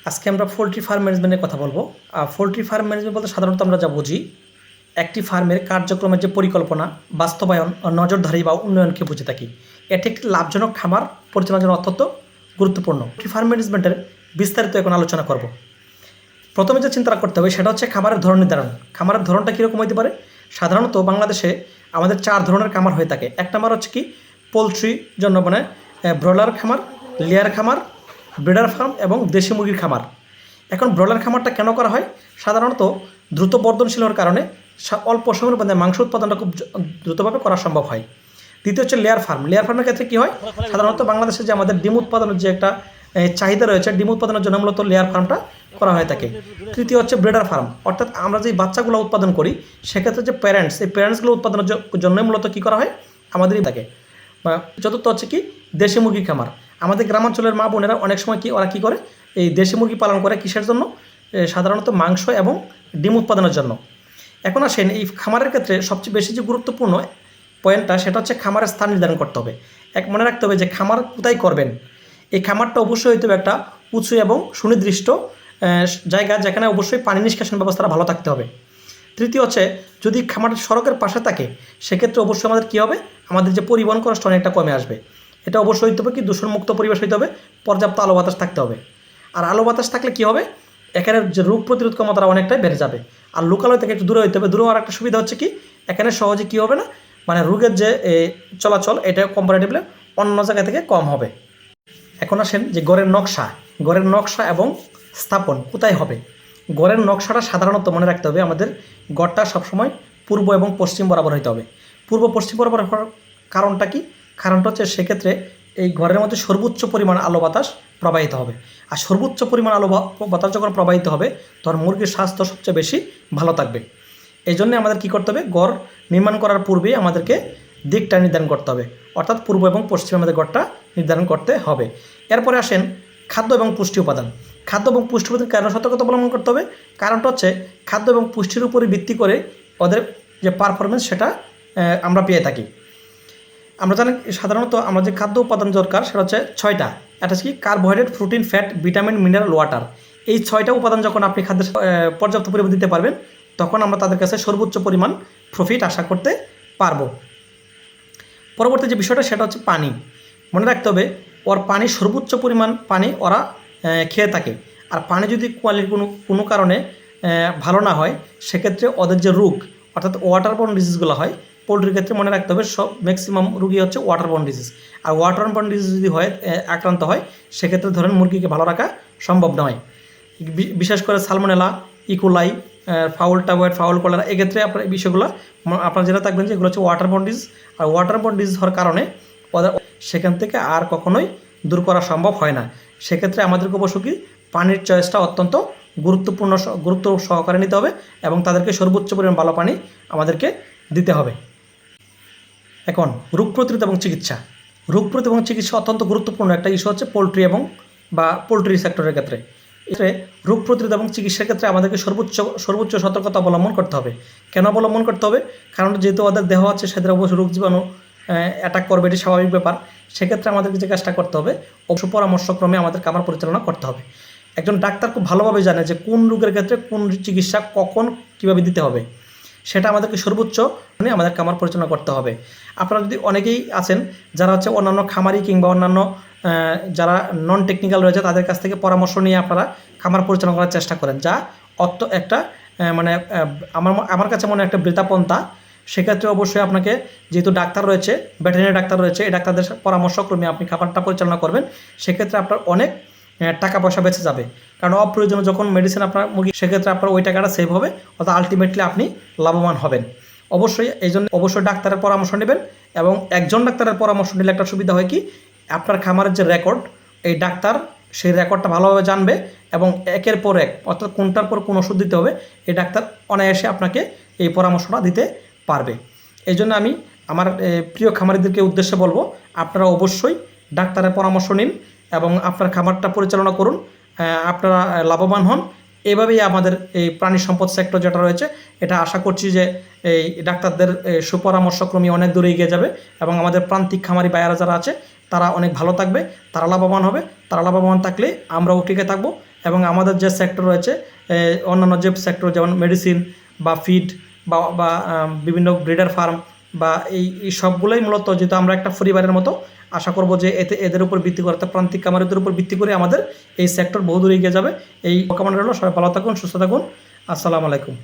আজকে আমরা poultry farm ম্যানেজমেন্টের কথা বলবো। পোলট্রি ফার্ম ম্যানেজমেন্ট বলতে সাধারণত আমরা যা বুঝি, একটি ফার্মের কার্যক্রমের যে পরিকল্পনা, বাস্তবায়ন, নজরদারি বা উন্নয়নকে বুঝে থাকি। এটি একটি লাভজনক খামার পরিচালনার জন্য অত্যন্ত গুরুত্বপূর্ণ। পোলট্রি ফার্ম ম্যানেজমেন্টের বিস্তারিত এখন আলোচনা করব। প্রথমে যে চিন্তা করতে হবে সেটা হচ্ছে খামারের ধরন নির্ধারণ। খামারের ধরনটা কীরকম হতে পারে? সাধারণত বাংলাদেশে আমাদের 4 ধরনের খামার হয়ে থাকে। এক নম্বর হচ্ছে কি পোলট্রির জন্য মানে ব্রয়লার খামার, লেয়ার খামার, ব্রিডার ফার্ম এবং দেশি মুরগির খামার। এখন ব্রয়লার খামারটা কেন করা হয়? সাধারণত দ্রুত বর্ধনশীল হওয়ার কারণে অল্প সময়ের মধ্যে মাংস উৎপাদনটা খুব দ্রুতভাবে করা সম্ভব হয়। দ্বিতীয় হচ্ছে লেয়ার ফার্ম। লেয়ার ফার্মের ক্ষেত্রে কী হয়? সাধারণত বাংলাদেশে যে আমাদের ডিম উৎপাদনের যে একটা চাহিদা রয়েছে, ডিম উৎপাদনের জন্য মূলত লেয়ার ফার্মটা করা হয়ে থাকে। তৃতীয় হচ্ছে ব্রিডার ফার্ম, অর্থাৎ আমরা যে বাচ্চাগুলো উৎপাদন করি সেক্ষেত্রে যে প্যারেন্টস, এই প্যারেন্টসগুলো উৎপাদনের জন্যই মূলত কী করা হয় আমাদেরই থাকে। চতুর্থ হচ্ছে কি দেশি মুরগি খামার। আমাদের গ্রামাঞ্চলের মা বোনেরা অনেক সময় ওরা কী করে, এই দেশি মুরগি পালন করে কিসের জন্য? সাধারণত মাংস এবং ডিম উৎপাদনের জন্য। এখন আসেন এই খামারের ক্ষেত্রে সবচেয়ে বেশি যে গুরুত্বপূর্ণ পয়েন্টটা সেটা হচ্ছে খামারের স্থান নির্ধারণ করতে হবে। মনে রাখতে হবে যে খামার কোথায় করবেন। এই খামারটা অবশ্যই হইতে হবে একটা উঁচু এবং সুনির্দিষ্ট জায়গা, যেখানে অবশ্যই পানি নিষ্কাশন ব্যবস্থাটা ভালো থাকতে হবে। তৃতীয় হচ্ছে যদি খামারটা সড়কের পাশে থাকে সেক্ষেত্রে অবশ্যই আমাদের কী হবে, আমাদের যে পরিবহন কষ্ট অনেকটা কমে আসবে। এটা অবশ্যই হইতে হবে কি দূষণমুক্ত পরিবেশ হইতে হবে, পর্যাপ্ত আলো বাতাস থাকতে হবে। আর আলো বাতাস থাকলে কী হবে, এখানে যে রোগ প্রতিরোধ ক্ষমতাটা অনেকটাই বেড়ে যাবে। আর লোকালয় থেকে একটু দূরে হইতে হবে। দূরে হওয়ার একটা সুবিধা হচ্ছে কি এখানে সহজে কী হবে না, মানে রোগের যে চলাচল এটা কম্পারেটিভলি অন্য জায়গা থেকে কম হবে। এখন আসেন যে গড়ের নকশা এবং স্থাপন কোথায় হবে। গড়ের নকশাটা সাধারণত মনে রাখতে হবে আমাদের গড়টা সবসময় পূর্ব এবং পশ্চিম বরাবর হইতে হবে। পূর্ব পশ্চিম বরাবর হওয়ার কারণটা কি? কারণটা হচ্ছে সেক্ষেত্রে এই ঘরের মধ্যে সর্বোচ্চ পরিমাণ আলো বাতাস প্রবাহিত হবে। আর সর্বোচ্চ পরিমাণ আলো বাতাস যখন প্রবাহিত হবে তখন মুরগির স্বাস্থ্য সবচেয়ে বেশি ভালো থাকবে। এই জন্যে আমাদের কী করতে হবে, গড় নির্মাণ করার পূর্বেই আমাদেরকে দিকটা নির্ধারণ করতে হবে, অর্থাৎ পূর্ব এবং পশ্চিমে আমাদের গড়টা নির্ধারণ করতে হবে। এরপরে আসেন খাদ্য এবং পুষ্টি উপাদান। খাদ্য এবং পুষ্টি উপাদান কেন সতর্কতা অবলম্বন করতে হবে? কারণটা হচ্ছে খাদ্য এবং পুষ্টির উপরে ভিত্তি করে ওদের যে পারফরমেন্স সেটা আমরা পেয়ে থাকি। আমরা জানি সাধারণত আমরা যে খাদ্য উপাদান দরকার সেটা হচ্ছে 6টা। এটা হচ্ছে কি carbohydrate, protein, fat, vitamin, mineral, water. এই 6টা উপাদান যখন আপনি খাদ্যের পর্যাপ্ত পরিমাণ দিতে পারবেন তখন আমরা তাদের কাছে সর্বোচ্চ পরিমাণ প্রফিট আশা করতে পারবো। পরবর্তী যে বিষয়টা সেটা হচ্ছে পানি। মনে রাখতে হবে ওর পানি সর্বোচ্চ পরিমাণ পানি ওরা খেয়ে থাকে। আর পানি যদি কোয়ালিটি কোনো কারণে ভালো না হয় সেক্ষেত্রে ওদের যে রোগ অর্থাৎ ওয়াটারবোর্ন ডিজিজগুলো হয় পোলট্রির ক্ষেত্রে মনে রাখতে হবে সব ম্যাক্সিমাম রুগী হচ্ছে ওয়াটারবোর্ন ডিজিজ। আর ওয়াটারবোর্ন ডিজিজ যদি হয় আক্রান্ত হয় সেক্ষেত্রে ধরেন মুরগিকে ভালো রাখা সম্ভব নয়। বিশেষ করে salmonella, E. coli, fowl typhoid, fowl cholera, এক্ষেত্রে আপনার এই বিষয়গুলো আপনারা জেনে থাকবেন যে এগুলো হচ্ছে ওয়াটারবোর্ন ডিজিজ। আর ওয়াটারবোর্ন ডিজিজ হওয়ার কারণে ওদের সেখান থেকে আর কখনোই দূর করা সম্ভব হয় না। সেক্ষেত্রে আমাদেরকে অবশ্য কি পানির চয়েসটা অত্যন্ত গুরুত্ব সহকারে নিতে হবে এবং তাদেরকে সর্বোচ্চ পরিমাণ ভালো পানি আমাদেরকে দিতে হবে। এখন রোগ প্রতিরোধ এবং চিকিৎসা। রোগ প্রতিরোধ এবং চিকিৎসা অত্যন্ত গুরুত্বপূর্ণ একটা ইস্যু হচ্ছে পোলট্রি এবং বা পোলট্রি সেক্টরের ক্ষেত্রে। এক্ষেত্রে রোগ প্রতিরোধ এবং চিকিৎসার ক্ষেত্রে আমাদেরকে সর্বোচ্চ সতর্কতা অবলম্বন করতে হবে। কেন অবলম্বন করতে হবে? কারণ যেহেতু ওদের দেহ আছে সেদের অবশ্যই রোগ জীবাণু অ্যাটাক করবে, এটি স্বাভাবিক ব্যাপার। সেক্ষেত্রে আমাদেরকে যে কাজটা করতে হবে অবশ্য পরামর্শক্রমে আমাদের খামার পরিচালনা করতে হবে। একজন ডাক্তার খুব ভালোভাবে জানে যে কোন রোগের ক্ষেত্রে কোন চিকিৎসা কখন কীভাবে দিতে হবে, সেটা আমাদেরকে সর্বোচ্চ আমাদের খামার পরিচালনা করতে হবে। আপনারা যদি অনেকেই আছেন যারা হচ্ছে অন্যান্য খামারি কিংবা অন্যান্য যারা নন টেকনিক্যাল রয়েছে তাদের কাছ থেকে পরামর্শ নিয়ে আপনারা খামার পরিচালনা করার চেষ্টা করেন, যা একটা মানে আমার কাছে মনে একটা বৃথাপন্থা। সেক্ষেত্রে অবশ্যই আপনাকে যেহেতু ডাক্তার রয়েছে, ভেটেরিনারি ডাক্তার রয়েছে, এই ডাক্তারদের পরামর্শক্রমে আপনি খাবারটা পরিচালনা করবেন। সেক্ষেত্রে আপনার অনেক টাকা পয়সা বেঁচে যাবে। কারণ অপ্রয়োজনীয় যখন মেডিসিন আপনার মুরগি সেক্ষেত্রে আপনার ওই টাকাটা সেভ হবে, অর্থাৎ আলটিমেটলি আপনি লাভবান হবেন। অবশ্যই এই জন্য অবশ্যই ডাক্তারের পরামর্শ নেবেন এবং একজন ডাক্তারের পরামর্শ নিলে একটা সুবিধা হয় কি আপনার খামারের যে রেকর্ড, এই ডাক্তার সেই রেকর্ডটা ভালোভাবে জানবে এবং একের পর এক অর্থাৎ কোনটার পর কোন ওষুধ দিতে হবে এই ডাক্তার অনায়াসে আপনাকে এই পরামর্শটা দিতে পারবে। এই জন্য আমি আমার প্রিয় খামারিদেরকে উদ্দেশ্যে বলবো আপনারা অবশ্যই ডাক্তারের পরামর্শ নিন এবং আপনার খামারটা পরিচালনা করুন, আপনারা লাভবান হন। এভাবেই আমাদের এই প্রাণী সম্পদ সেক্টর যেটা রয়েছে এটা আশা করছি যে এই ডাক্তারদের সুপরামর্শক্রমে অনেক দূরে এগিয়ে যাবে এবং আমাদের প্রান্তিক খামারি ভাইয়েরা যারা আছে তারা অনেক ভালো থাকবে, তারা লাভবান হবে। তারা লাভবান থাকলে আমরাও টিকে থাকবো এবং আমাদের যে সেক্টর রয়েছে অন্যান্য যে সেক্টর যেমন মেডিসিন বা ফিড বা বিভিন্ন ব্রিডার ফার্ম বা এই সবগুলোই মূলত যেহেতু আমরা একটা পরিবারের মতো আশা করব যে এদের উপর ভিত্তি করে অর্থাৎ প্রান্তিক খামারিদের উপর ভিত্তি করে আমাদের এই সেক্টর বহুদূর এগিয়ে যাবে। এই কামনা রইল। সবাই ভালো থাকুন, সুস্থ থাকুন। আসসালামু আলাইকুম।